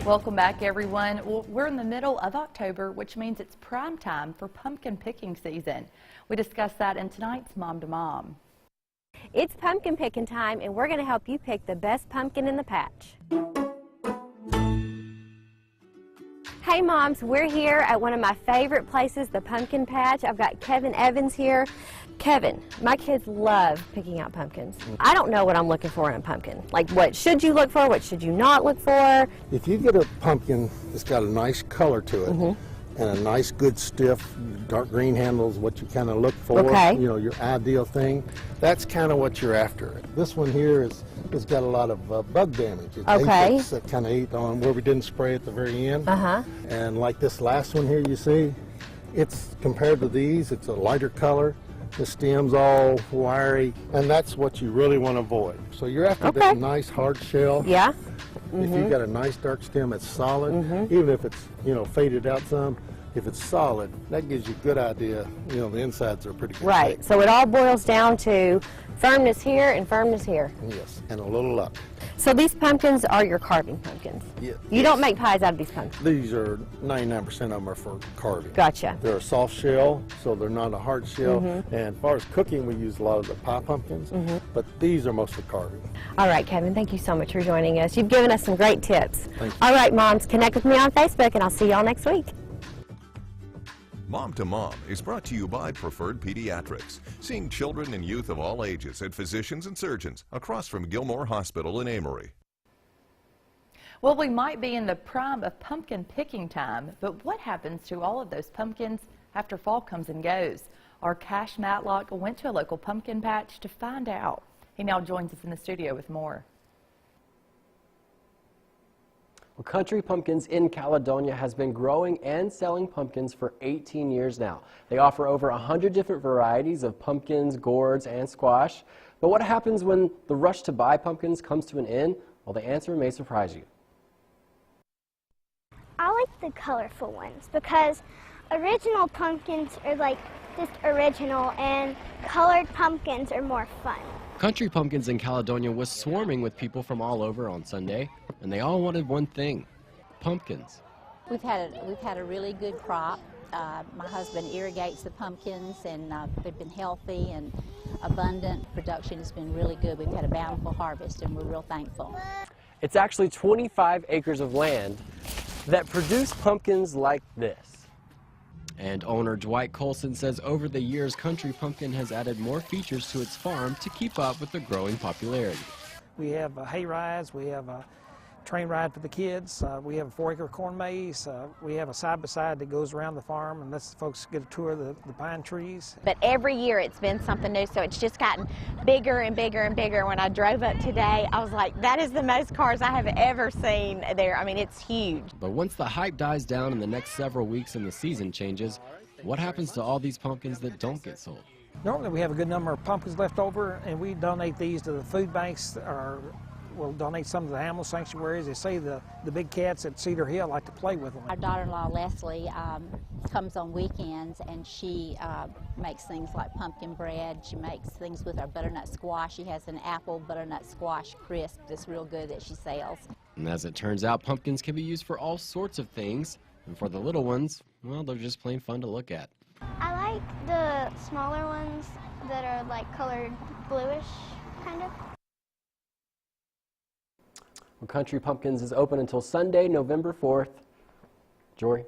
Welcome back, everyone. Well, we're in the middle of October, which means it's prime time for pumpkin picking season. We discuss that in tonight's Mom to Mom. It's pumpkin picking time, and we're going to help you pick the best pumpkin in the patch. Hey moms, we're here at one of my favorite places, the pumpkin patch. I've got Kevin Evans here. Kevin, my kids love picking out pumpkins. I don't know what I'm looking for in a pumpkin. Like, what should you look for? What should you not look for? If you get a pumpkin that's got a nice color to it and a nice, good, stiff, dark green handles, what you kind of look for, you know, your ideal thing, that's kind of what you're after. This one here has got a lot of bug damage. It's aphids that kind of ate on where we didn't spray at the very end. And like this last one here you see, it's compared to these, it's a lighter color. The stem's all wiry, and that's what you really want to avoid. So you're after that nice hard shell. Yeah. If you've got a nice dark stem that's solid, even if it's, you know, faded out some, if it's solid, that gives you a good idea, you know, the insides are pretty good. Right, so it all boils down to firmness here and firmness here. Yes, and a little luck. So these pumpkins are your carving pumpkins? Yeah. You don't make pies out of these pumpkins? These are, 99% of them are for carving. Gotcha. They're a soft shell, so they're not a hard shell. And as far as cooking, we use a lot of the pie pumpkins, but these are mostly carving. All right, Kevin, thank you so much for joining us. You've given us some great tips. Thank you. All right, moms, connect with me on Facebook, and I'll see y'all next week. Mom to Mom is brought to you by Preferred Pediatrics, seeing children and youth of all ages at physicians and surgeons across from Gilmore Hospital in Amory. Well, we might be in the prime of pumpkin picking time, but what happens to all of those pumpkins after fall comes and goes? Our Cash Matlock went to a local pumpkin patch to find out. He now joins us in the studio with more. Well, Country Pumpkins in Caledonia has been growing and selling pumpkins for 18 years now. They offer over 100 different varieties of pumpkins, gourds, and squash. But what happens when the rush to buy pumpkins comes to an end? Well, the answer may surprise you. I like the colorful ones because original pumpkins are like just original, and colored pumpkins are more fun. Country Pumpkins in Caledonia was swarming with people from all over on Sunday, and they all wanted one thing: pumpkins. We've had a really good crop. My husband irrigates the pumpkins, and they've been healthy and abundant. Production has been really good. We've had a bountiful harvest, and we're real thankful. It's actually 25 acres of land that produce pumpkins like this. And owner Dwight Colson says over the years, Country Pumpkin has added more features to its farm to keep up with the growing popularity. We have hay rides, we have a train ride for the kids, we have a 4-acre corn maze, we have a side-by-side that goes around the farm and lets the folks get a tour of the pine trees. But every year it's been something new, so it's just gotten bigger and bigger and bigger. When I drove up today, I was like, that is the most cars I have ever seen there. I mean, it's huge. But once the hype dies down in the next several weeks and the season changes, what happens to all these pumpkins that don't get sold? Normally we have a good number of pumpkins left over, and we donate these to the food banks, or we'll donate some to the animal sanctuaries. They say the big cats at Cedar Hill like to play with them. Our daughter-in-law Leslie comes on weekends, and she makes things like pumpkin bread. She makes things with our butternut squash. She has an apple butternut squash crisp that's real good that she sells. And as it turns out, pumpkins can be used for all sorts of things. And for the little ones, well, they're just plain fun to look at. I like the smaller ones that are like colored bluish, kind of. Well, Country Pumpkins is open until Sunday, November 4th. Jory?